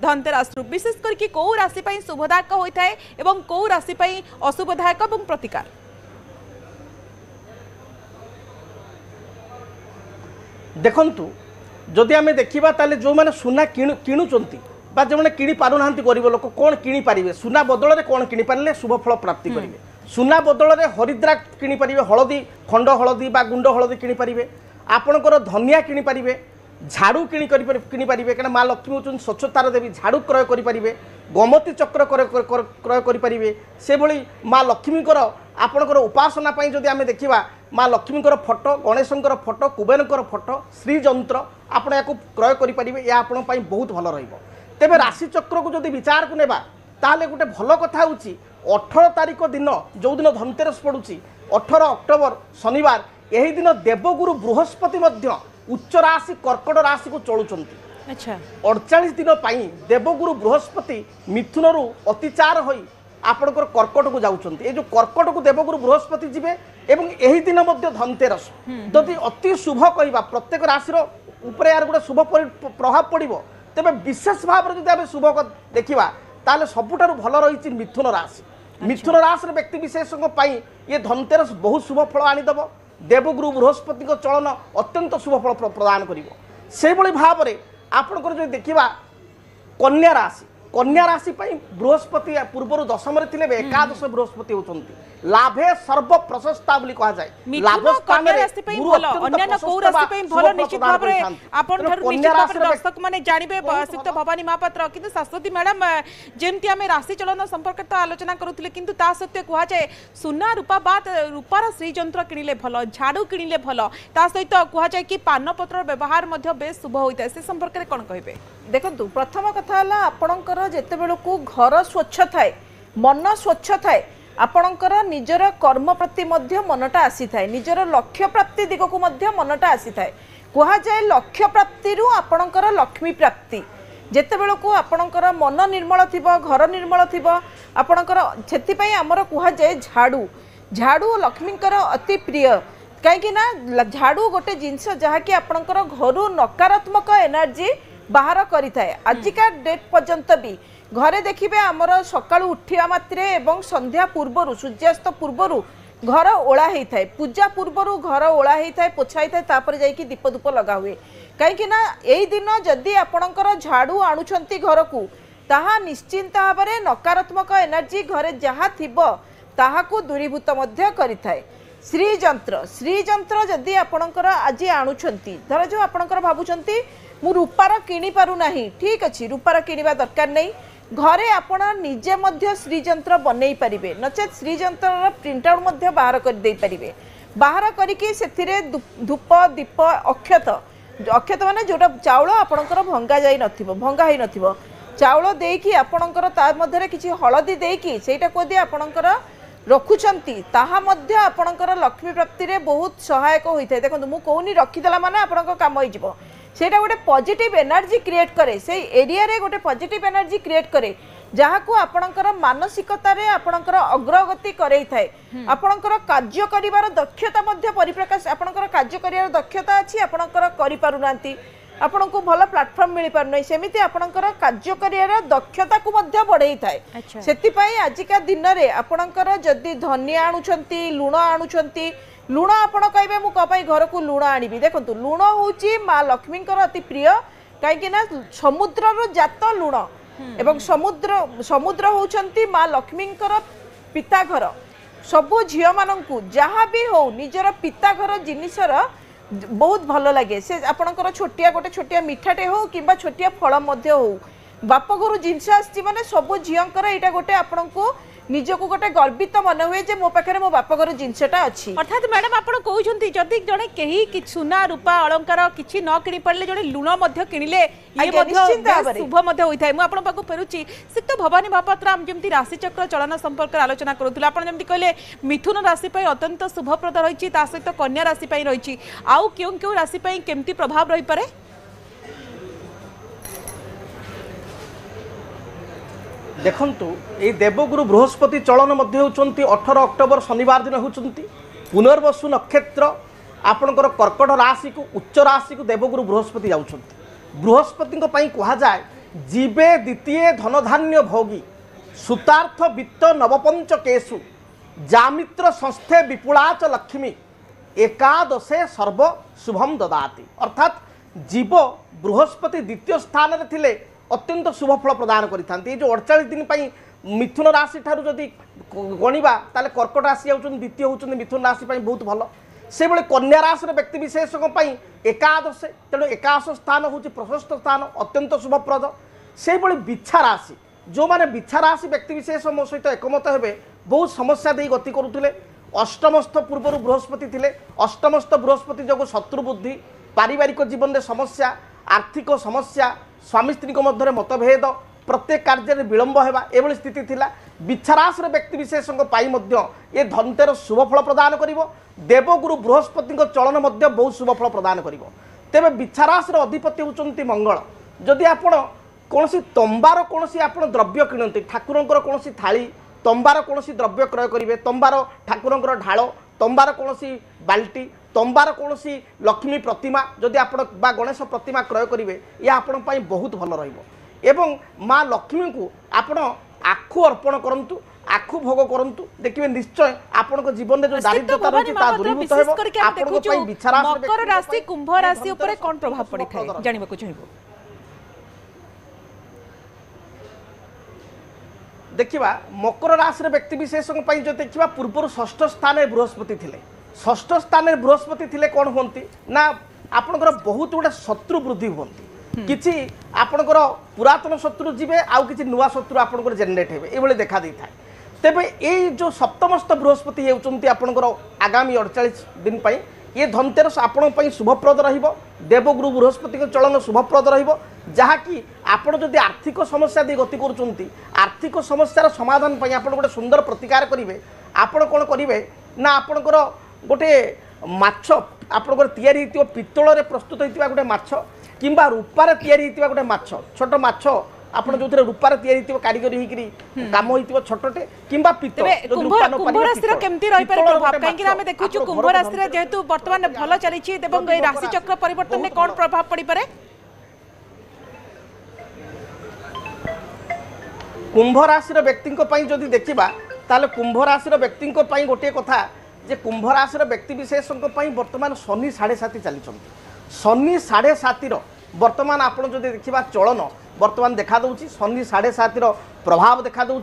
धनतेरस विशेष करके कौ राशि पई शुभदायक होता है एवं कौ राशि पई अशुभदायक एवं प्रतिकार देखंतु जदि आम देखा ताले जो मैंने सुना किणुचंती बा जो मैंने किणी पारु नाहांती गरीब लोक कौन किणी पारिबे सुना बदल में कौन किणी पारे शुभ फल प्राप्ति करेंगे सुना बदल में हरिद्रा किणी पारिबे हलदी खंड हलदी बा गुंड हलदी किणी पारिबे आपणकर धनिया किणी पारिबे झाड़ू किणी पारिबे कहीं माँ लक्ष्मी होचन स्वच्छतार देवी झाड़ू क्रय करें गोमती चक्र क्रय करें से भली माँ लक्ष्मीकर आपणकर उपासना जदि आम देखा माँ लक्ष्मीकर फोटो गणेशंकर फोटो कुबेरंकर फोटो श्रीजंत्र आपण या क्रय करेंगे यह आपण बहुत भल रहिबो। तेबे राशि चक्र को जदि विचार को नेबा ताले गोटे भल कथा होची 18 तारिख दिन जो दिन धनतेरस पड़ुची 18 अक्टोबर शनिवार यही दिन देवगुरु बृहस्पति मध्य उच्च राशि कर्कट राशि को चलुचंती। अच्छा 48 दिन देवगुरु बृहस्पति मिथुन रु अतिचार होई आपणकर कर्कट को जाउचंती। जो कर्कट को देवगुरु बृहस्पति जीवे एवं यही दिन मध्य धनतेरस जदि अति शुभ कहवा प्रत्येक राशि ऊपर यार गोटे शुभ प्रभाव पड़ो तेरे विशेष भाव में जब शुभ देखा ताले सबुठार भल रही मिथुन राशि। मिथुन राशि व्यक्ति विशेष ये धनतेरस बहुत शुभ फल आनीदेव देवगुरु बृहस्पति चलन अत्यंत शुभ फल प्रदान कर भाव में आपणकर जो देखा कन्या राशि बृहस्पति पूर्व दशम एकादश बृहस्पति होती लाभे सर्व प्रशस्ता कहा जाए दर्शक मैंने जानवे श्रीयुक्त भवानी महापात्र किंतु शाश्वती मैडम जमती आम राशि चलन संपर्क तो आलोचना करुले किंतु ता सत्वे कह जाए सुना रूपा बाद रूपार श्रीजंत्र किणिले भल झाड़ू किणिले भल ता सहित कह जाए कि पानपत्र व्यवहार बेस शुभ होता है से संपर्क में कौन कहे देखो प्रथम कथा आपणकर जिते बेलू घर स्वच्छ थाए मन स्वच्छ थाए आपणकर निजर कर्म प्रति मनटा आसी थाए निजर लक्ष्य प्राप्ति दिग को मनटा आसी थाए कह जाए लक्ष्य प्राप्ति आपणकर लक्ष्मी प्राप्ति जिते बेलू आपणकर मन निर्मल थी घर निर्मल थी आपणकर से आमर कह जाए झाड़ू झाड़ू लक्ष्मीकर अति प्रिय कहीं झाड़ू गोटे जिनस जहाँकि आपणकर घर नकारात्मक एनर्जी बाहर करिथाए आजिका डेट पर्यंत भी घरे देखिबे आमर सकाळु उठिया मात्रे एवं संध्या पूर्वरु सूर्यास्त पूर्वरु घर ओला होई थाए पूजा पूर्वरु घर ओला होई थाए पोछाई थाए तापर जाईकी दीप धूप लगा हुए कहीं ना एई दिन जदि आपणकर झाड़ू आणुछंती घर को ताहा निश्चिंत भाव में नकारात्मक एनर्जी घरे जहाँ थिबो ताहाकू दूरीभूत मध्य करिथाए। श्रीजंत्र जदि आपणकर आज आणुछंती धर जो आपणकर भाबुछंती मु रूपार किणी पारु नाही ठीक अच्छी रूपार किणवा दरकार नहीं घरे आपण निजे मध्य श्रीजंत्र बनई पारिबे नचेत श्रीजंत्र प्रिंट आउट मध्य बाहर कर दे पारिबे बाहर करिकी सेथिरे धूप दीप अक्षत माने जोटा चाउल आपणकर भंगा जाई नथिबो भंगा हेई नथिबो चाउल देकी आपणकर ता मध्यरे किछि हळदी देकी सेटा को दे आपणकर रखुचंती ताहा मध्य आपणकर लक्ष्मी प्राप्ति रे बहुत सहायक होइथाय। देखंतु मु कोनी रखिदेला माने आपणकर काम होई जिवो सेटा गोटे पॉजिटिव एनर्जी क्रिएट करे से एरिया रे गोटे पॉजिटिव एनर्जी क्रिएट करे जहाँ को आपणकर मानसिकता रे आपणकर अग्रगति करई थाए आपणकर कार्य करिवार दक्षता मध्य परिप्रकाश आपणकर कार्य करिवार दक्षता अछि आपणकर करि पारु नांती आपन को भल प्लेटफॉर्म मिल पार नहीं सेमिति आपणकर कार्य करिवार दक्षता को मध्य बढ़ई थाए सेति पई आजिका दिन रे आपणकर जदी धनिया आणुछंती लुण आणुछंती लुण आपण कहबे मु कपाई घर को लुण आनिबी देखंतु लुण होची माँ लक्ष्मीकर अति प्रिय कहीं ना समुद्र जात लुण एवं समुद्र होचंती माँ लक्ष्मीकर पिता घर सबु झियो मानंकु जहाँ भी हो निजर पिता घर जिनिसर बहुत भल लगे से आपणकर छोटिया गोटे छोटिया मिठाटे हो किंबा छोटिया फल मध्य हो बाप घर जिनस आसी माने सबु झियंकर एटा गोटे आपणको निजको गोटे गर्वित मन हुए जे मो पाखे मो बापघर जिनसटा अच्छी अर्थात मैडम आप कहते जदि जड़े कहीं सुना रूपा अलंकार किसी न कि पारे जड़े लुण किणिले शुभ होता है मुझे फेरुची श्रीयुक्त भवानी महापात्र आम जमी राशिचक्र चलन संपर्क आलोचना करूँ आप जमी कहले मिथुन राशि अत्यंत शुभप्रद रही सहित कन्या राशि रही आउ क्यों क्यों राशि केमती प्रभाव रही पारे देखंतु ये देवगुरु बृहस्पति चलन मध्य होचंती 18 अक्टोबर शनिवार दिन होचंती पुनर्वसु नक्षत्र आपणकर कर्कट राशि को उच्च राशि को देवगुरु बृहस्पति जाउछंती बृहस्पति को पई कहा जाए जीवे द्वितीय धनधान्य भोगी सुतार्थ वित्त नवपंच केशु जामित्र संस्थे विपुलाच लक्ष्मी एकादशे सर्व शुभम ददाति। अर्थात जीव बृहस्पति द्वितीय स्थान रे थिले अत्यंत शुभ फल प्रदान करिथांती। जो 48 दिन पई मिथुन राशि ठारू जदि गणिबा ताले कर्कट राशि होउछन द्वितीय होउछन मिथुन राशि पई बहुत भलो। से बळे कन्या राशि रे व्यक्ति विशेष पई एकादश तेणु एकादश स्थान होउछि प्रशस्त स्थान अत्यंत शुभप्रद। से बळे बिच्छा राशि जो माने बिच्छा राशि व्यक्ति विशेष मो सहित एकमत हेबे बहुत समस्या दे गति करुथिले। अष्टमस्थ पूर्व बृहस्पति थिले अष्टमस्थ बृहस्पति जो शत्रु बुद्धि पारिवारिक जीवन में समस्या आर्थिक समस्या स्वामी स्त्री मध्य मतभेद प्रत्येक कार्य में विलंब होगा एभली स्थिति थिला। बिच्छाराश व्यक्ति विशेष ये धनतेरस शुभ फल प्रदान करिवो। देवगुरु बृहस्पति चलन मध्य बहुत शुभ फल प्रदान करिवो। तेबे बिच्छाराश अधिपति होउचंती मंगल। जदि आपण कोनसी तंबार कोनसी आपण द्रव्य किणंती ठाकुरंकर कोनसी थाली तंबार कोनसी द्रव्य क्रय करिवे तंबार ठाकुरंकर ढाल तंबार कोनसी बाल्टी तंबार कोनसी लक्ष्मी प्रतिमा जदि आपण बा गणेश प्रतिमा क्रय करिवे या आपण पई बहुत भल रहिबो। एवं माँ लक्ष्मी को आपण आखु अर्पण करंतु आखु भोग करंतु देखिए निश्चय आपण जीवन में जो दारिद्रता रही ता दूरीभूत हेबो। आपण पई बिच्छाराश मकर राशि कुंभ राशि ऊपर कोन प्रभाव पड़े थाए जानिबा को चाहिबो। देखिबा मकर राशि व्यक्ति विशेष जो देखिबा पूर्व षष्ठ स्थान में बृहस्पति थिले षष्ठ स्थान में बृहस्पति थिले कोन होंती ना आपनकर बहुत गुडा शत्रु वृद्धि होंती किछि आपनकर पुरातन शत्रु जीवे आउ किछि नुवा शत्रु आपनकर जनरेट हेबे एभले देखा दै थाए। तेबे ए जो सप्तमस्थ बृहस्पति हेउचंती आपनकर आगामी 48 दिन पई ये धनतेरस आपण पई शुभप्रद रहिबो। देवगुरु बृहस्पति के चलन शुभप्रद रहिबो जहा कि आपण जदि आर्थिक समस्या दे गति करूचंती आर्थिक समस्यार समाधान पई आपण गोटे सुंदर प्रतिकार करिवे। आपण कोन करिवे ना आपणकर गोटे माछ आपणकर तयारी हितिबो पित्तल रे प्रस्तुत हितिबा गोटे माछ किंबा रूपार तयारी हितिबा गोटे माछ छोट माछ आपण जोथरे रूपार तयारी हितिबो कारीगरी हिकरी काम होइतिबो छोटटे किंबा पित्तल कुंभ राशि रो केमती रहि पारे प्रभाव काहे कि हमें देखुछु कुंभ राशि रे जेहेतु वर्तमान भलो चली छि एवं ए राशि चक्र परिवर्तन में कोन प्रभाव पड़ी पारे। कुंभ राशि व्यक्ति जदि देखा ताले कुंभ राशि व्यक्ति गोटे कथा जे कुंभ राशि व्यक्ति विशेष वर्तमान शनि 7.5 चली शनि 7.5 वर्तमान आपड़ जो देखा चलन वर्तमान देखा दूँ शनि 7.5 प्रभाव देखा दूँ।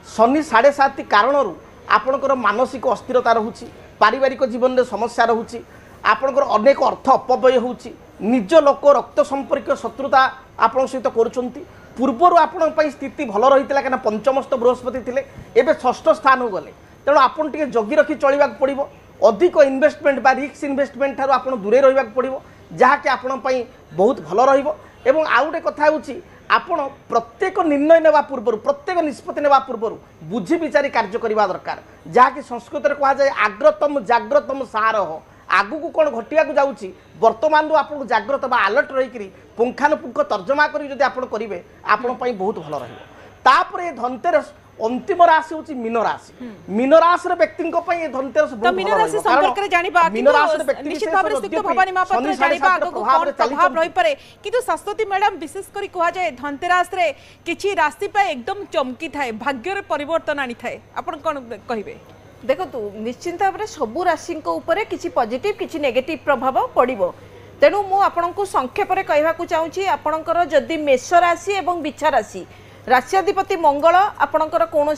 शनि 7.5 कारण आपणकर मानसिक अस्थिरता रोचे पारिवारिक जीवन में समस्या रोचे आपणकर अनेक अर्थ अपव्यय होची निज लोक रक्त संपर्क शत्रुता आपण सहित करुछंती। पूर्वर आपण स्थिति भल रही कहीं पंचमस्थ बृहस्पति थिले एबे षष्ठ स्थान हो गले तेणु आपन टिके जगी रखी चलवा पड़ो अधिक इन्वेस्टमेंट बा रिस्क इन्वेस्टमेंट ठार आपन दूरे रहा पड़ो जहाँकि आपण बहुत भल रहिबो। एवं आउ गोटे कथा होची आपण प्रत्येक निर्णय नेवा पूर्व प्रत्येक निष्पत्ति नेवा पूर्व बुझी विचारी कार्य करवा दरकार जहाँकि संस्कृत में कहा जाए आग्रतम जाग्रतम सारह आगु को कौन घटिया जाऊँगी वर्तमान आपको जाग्रत बा अलर्ट रही पुंखानुपुंख तर्जमा करी आप करेंगे आपण बहुत भल रही। धनतेरस अंतिम राशि हूँ मीन राशि मीन राशि व्यक्ति धनतेरस मीन राशि संपर्क में जानिबा निश्चित भाव में सिक्त भवानी महापात्र जानिबा आगो को कोन प्रभाव रही पारे किंतु शाश्वती मैडम विशेष करी कहा जाए धनतेरस रे किछि राशि पे एकदम चमकी थाए भाग्य रे परिवर्तन आनी थाए आपण कोन कहिबे। देखो निश्चिंत भाव में सबू राशि किसी पॉजिटिव किसी नेगेटिव प्रभाव पड़ो तेणु मु आपको संक्षेप में कहवाक चाहूँगी आपणकर जदि मेष राशि और बिच्छा राशि राश्याधिपति मंगल आपणकर कौन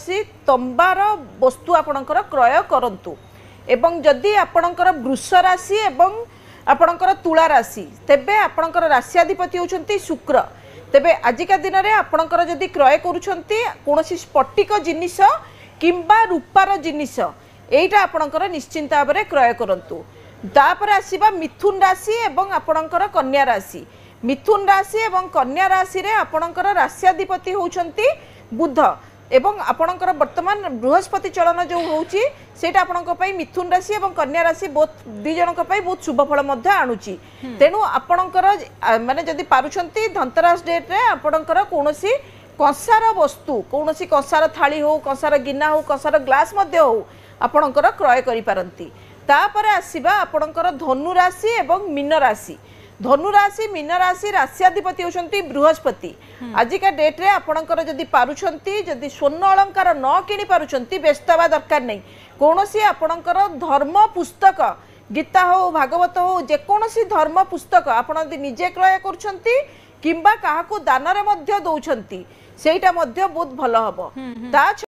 तंबार वस्तु आपणकर क्रय करंतु एवं जदि आपणकर वृष राशि एवं आपणकर तुला राशि तेबे आपणकर राश्याधिपति होउछंती शुक्र तेबे आजिका दिन में आपणकर जदि क्रय करूछंती कौन स्फटिक जिनिस किंबा रूपार जिनिस एटा आपणकर निश्चिंत भाव में क्रय करंतु। तापर आसीबा मिथुन राशि एवं आपणकर कन्या राशि मिथुन राशि एवं कन्या राशि रे आपणकर राश्याधिपति होउछंती बुध एवं आपणकर वर्तमान बृहस्पति चलन जो होउची सेटा आपणक पई मिथुन राशि एवं कन्या राशि बहुत दि जनक पई बहुत शुभ फल मध्य आणुची तेनु आपणकर माने जदि पारुछंती धनतेरस डेट रे आपणकर कोनोसी कंसार वस्तु कौन कंसार थाली हो कंसार गिना हो कंसार ग्लास हो आपणकर क्रय करि पारंती। तापर आसीबा आपणकर धनु राशि एवं मीन राशि धनु राशि मीन राशि राश्याधिपति होती बृहस्पति आजिका डेट्रे आपणकर जदि पारुछंती जदि स्वर्ण अलंकार न किणी पारुछंती व्यस्त हवा दरकार नहीं कौन सी आपणकर धर्म पुस्तक गीता हो भागवत हो जेकोसी धर्म पुस्तक आपण निजे क्रय करुछंती किंबा काहाकू दान रे मध्य दउछंती सेटा मध्य बहुत भल हबो ता